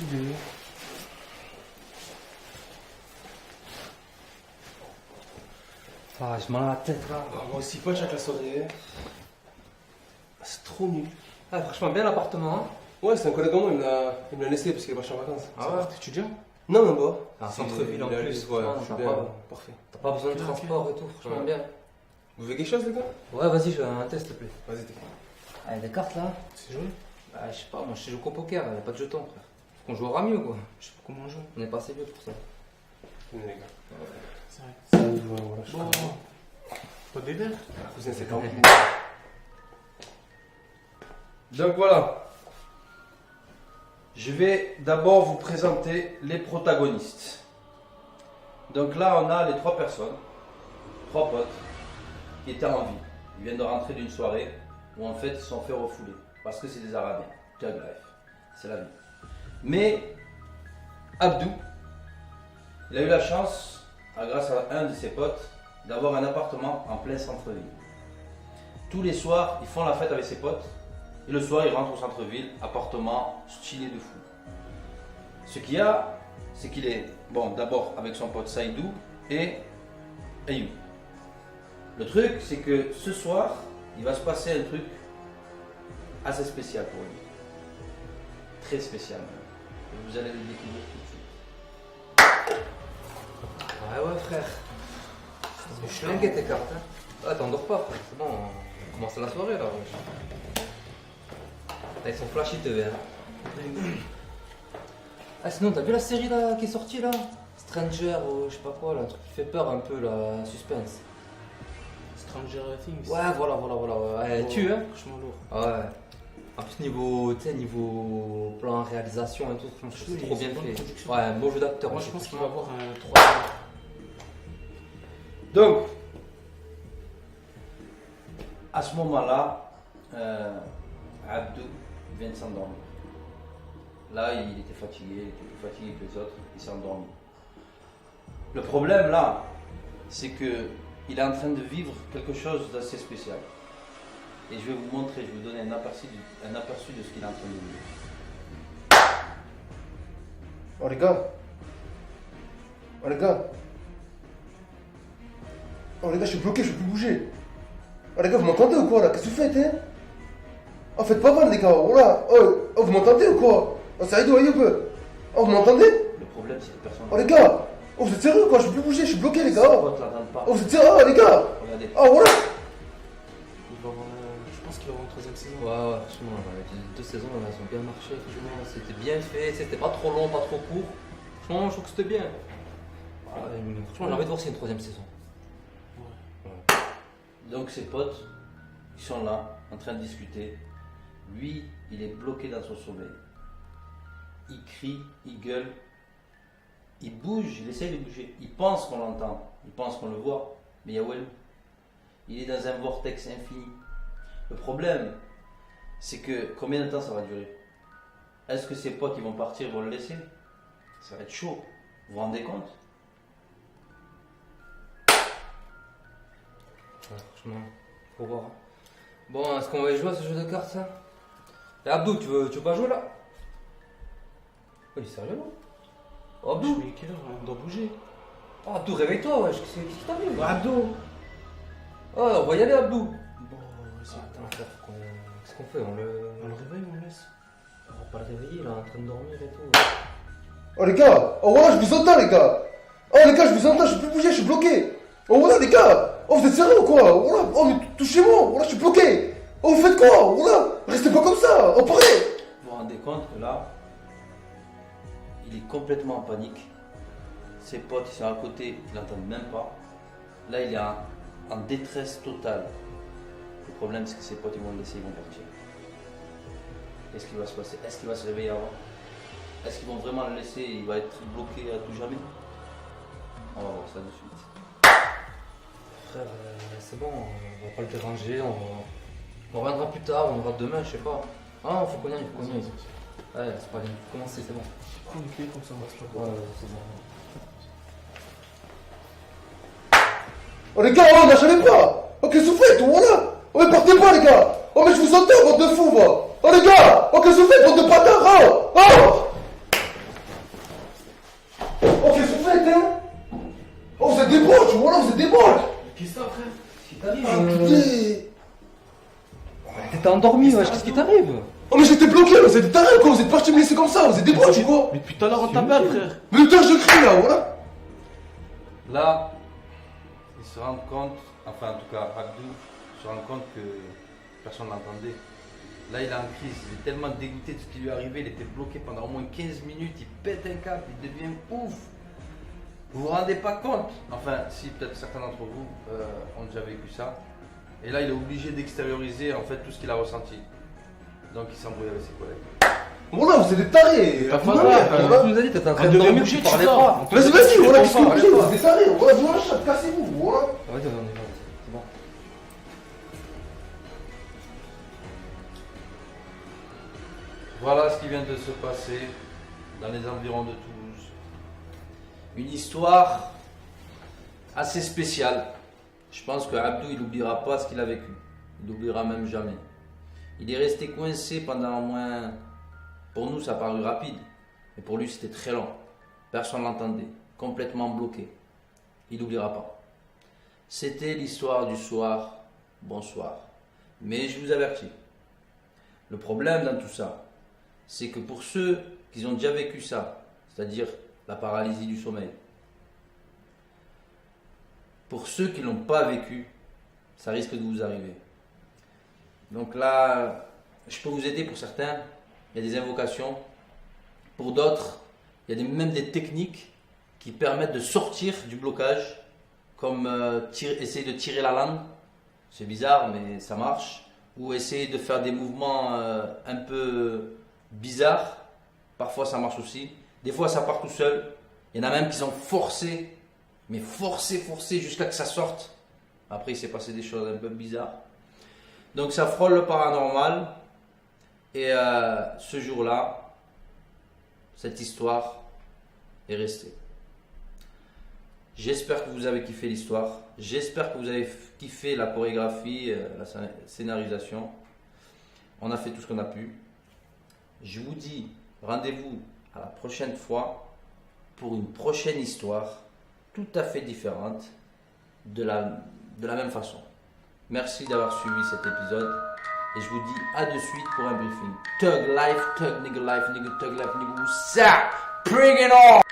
fatigué. Ah, je m'en ai la tête là. Ah, moi aussi, pas chaque la soirée. C'est trop nul. Ah, franchement, bien l'appartement. Hein. Ouais, c'est un collègue à moi, il me l'a laissé parce qu'il est parti en vacances. Ah ouais, t'es étudiant? Non, même pas. Ah, C'est- centre-ville en il a plus, juste, ouais, non, je suis t'as bien, pas- parfait. T'as pas besoin de Ok, transport et tout, franchement Ouais. bien. Vous voulez quelque chose, les gars? Ouais, vas-y, je fais un test, s'il te plaît. Vas-y, t'es Ah, des cartes là? C'est joué? Bah, je sais pas, moi je joue qu'au poker, y'a pas de jetons, frère. Faut qu'on jouera mieux quoi. Je sais pas comment on joue. On est pas assez vieux pour ça. Venez, les gars. C'est vrai. Ça y va, voilà, je suis Bon, content. pas de verre. Cousin, c'est quand Donc voilà. Je vais d'abord vous présenter les protagonistes. Donc là, on a les trois personnes, trois potes, qui étaient en vie. Ils viennent de rentrer d'une soirée où en fait ils se sont fait refouler. Parce que c'est des Arabiens. Quel bref. C'est la vie. Mais Abdou, il a eu la chance, grâce à un de ses potes, d'avoir un appartement en plein centre-ville. Tous les soirs, ils font la fête avec ses potes. Et le soir, il rentre au centre-ville, appartement stylé de fou. Ce qu'il y a, c'est qu'il est, bon, d'abord avec son pote Saïdou et Ayoub. Le truc, c'est que ce soir, il va se passer un truc assez spécial pour lui. Très spécial même. Et vous allez le découvrir tout de suite. Ouais, ouais, frère. Je suis lingué tes cartes. Hein. Ah, t'endors pas, frère. C'est bon, on commence la soirée là. wesh. Là, ils sont flashy, TV. Hein. Ah, sinon, t'as vu la série là qui est sortie là? Stranger ou je sais pas quoi, là, un truc qui fait peur un peu, là, suspense. Stranger Things. Ouais, voilà, ouais. Elle Oh, tue, hein? Franchement lourd. Ouais. En plus, niveau, tu sais, niveau plan, réalisation et tout, franchement, c'est trop bien bonne fait. production. Ouais, un beau jeu d'acteur. Moi hein, je pense qu'il franchement. va avoir un 3. Donc, à ce moment-là, Abdou vient de s'endormir. Là, il était fatigué, il était plus fatigué que les autres, il s'est endormi. Le problème là, c'est que il est en train de vivre quelque chose d'assez spécial. Et je vais vous montrer, je vais vous donner un aperçu de ce qu'il est en train de vivre. Oh les gars. Oh les gars. Oh les gars, je suis bloqué, je peux plus bouger. Oh les gars, vous m'entendez ou quoi là? Qu'est-ce que vous faites, hein? Oh, faites pas mal les gars. Oh là. Oh, vous m'entendez ou quoi? Oh, c'est Aïdou, Ayoub. Oh, vous m'entendez? Le problème, c'est que personne. Oh les gars. Oh, vous êtes sérieux quoi? Je peux plus bouger, je suis bloqué les Ses gars. potes l'entendent pas. Oh, vous êtes sérieux, oh, les gars. Regardez. Oh voilà. Il va avoir je pense qu'il va avoir une troisième saison. Ouais, franchement, les 2 saisons, elles ont bien marché, franchement, c'était bien fait, c'était pas trop long, pas trop court. Franchement, je trouve que c'était bien. Franchement, j'ai envie de voir s'il y a une 3ème saison. Donc ses potes, ils sont là, en train de discuter. Lui, il est bloqué dans son sommeil. Il crie, il gueule, il bouge, il essaye de bouger. Il pense qu'on l'entend, il pense qu'on le voit, mais Yahweh, il est dans un vortex infini. Le problème, c'est que combien de temps ça va durer? Est-ce que ses potes ils vont partir, ils vont le laisser? Ça va être chaud. Vous vous rendez compte? Ouais, franchement, faut voir. Bon, est-ce qu'on va y jouer à ce jeu de cartes, ça? Et Abdou, tu veux pas jouer là? Oh, il est sérieux là? Oh, Abdou! Mais quelle heure? On doit bouger. Oh, Abdou, réveille-toi, wesh, qu'est-ce qui t'arrive? Abdo. Oh, on va y aller, Abdou! Bon, vas-y. Attends, frère, qu'est-ce qu'on fait? On On le réveille ou on le laisse? va pas le réveiller, là, en train de dormir et tout. Oh les gars. Oh voilà, je vous entends les gars. Oh les gars, je vous entends, je peux plus bouger, je suis bloqué. Oh voilà les gars. Oh vous êtes sérieux ou quoi? Oh là. Oh mais touchez-moi. Oh là, je suis bloqué. Oh vous faites quoi? Oh là. Restez pas comme ça. Oh parlez. Vous vous rendez compte que là, il est complètement en panique. Ses potes, ils sont à côté, ils l'entendent même pas. Là, il est en détresse totale. Le problème, c'est que ses potes, ils vont le laisser, ils vont partir. Qu'est-ce qui va se passer? Est-ce qu'il va se réveiller avant? Est-ce qu'ils vont vraiment le laisser? Il va être bloqué à tout jamais? On va voir ça de suite. Frère, c'est bon, on va pas le déranger, on reviendra plus tard, on verra demain, je sais pas. Ah, faut qu'on y aille, faut qu'on y aille. Ouais, c'est pas grave, faut commencer, c'est bon. Prends une clé comme ça, on va se la Ouais, c'est bon. Oh les gars, oh lâchez les bras. Oh qu'est-ce que vous faites? Oh voilà. Oh mais partez pas les gars. Oh mais je vous entends, bande de fous moi. Oh les gars. Oh qu'est-ce que vous faites, bande de bâtards? Oh. Oh. Voilà, vous êtes des moches. Qu'est-ce que t'as, frère? Qu'est-ce qui t'arrive Ah putain. T'étais endormi, wesh, qu'est-ce qui t'arrive? Oh mais j'étais bloqué, vous êtes des tarés quoi, vous êtes partis me laisser comme ça, vous êtes des moches ou quoi? Mais depuis tout à l'heure, on t'appelle, frère. Mais putain, je crie là, voilà. Là, ils se rendent compte, enfin en tout cas Abdou se rend compte que personne n'entendait. Là il est en crise, il est tellement dégoûté de ce qui lui est arrivé, il était bloqué pendant au moins 15 minutes, il pète un câble, il devient ouf. Vous vous rendez pas compte? Enfin si, peut-être certains d'entre vous ont déjà vécu ça. Et là il est obligé d'extérioriser en fait tout ce qu'il a ressenti. Donc il s'embrouille avec ses collègues. Voilà, vous êtes des tarés. T'as Vous pas m'avez, grave, voilà. Tu nous as dit, t'étais en train On de devrait dormir, bouger, tu tu parlais sors. pas. Vas-y, vas-y, voilà, qu'est-ce que vous Arrête voulez? pas. Vous êtes des tarés. Voilà, vous lâchez, cassez-vous, voilà. Vas-y, on y va, c'est bon. Voilà ce qui vient de se passer dans les environs de Toulouse. Une histoire assez spéciale. Je pense que Abdou, il n'oubliera pas ce qu'il a vécu. Il n'oubliera même jamais. Il est resté coincé pendant au moins... Pour nous, ça a paru rapide. Mais pour lui, c'était très long. Personne ne l'entendait. Complètement bloqué. Il n'oubliera pas. C'était l'histoire du soir. Bonsoir. Mais je vous avertis. Le problème dans tout ça, c'est que pour ceux qui ont déjà vécu ça, c'est-à-dire la paralysie du sommeil, pour ceux qui ne l'ont pas vécu, ça risque de vous arriver. Donc là, je peux vous aider pour certains, il y a des invocations. Pour d'autres, il y a même des techniques qui permettent de sortir du blocage, comme essayer de tirer la langue, c'est bizarre mais ça marche, ou essayer de faire des mouvements un peu bizarres, parfois ça marche aussi, des fois ça part tout seul, il y en a même qui sont forcés, mais forcés jusqu'à que ça sorte. Après il s'est passé des choses un peu bizarres. Donc ça frôle le paranormal, et ce jour-là, cette histoire est restée. J'espère que vous avez kiffé l'histoire, j'espère que vous avez kiffé la chorégraphie, la scénarisation. On a fait tout ce qu'on a pu. Je vous dis rendez-vous à la prochaine fois pour une prochaine histoire tout à fait différente de la même façon. Merci d'avoir suivi cet épisode et je vous dis à de suite pour un briefing. Thug life, thug nigga, thug life, nigga, what's up? Bring it on!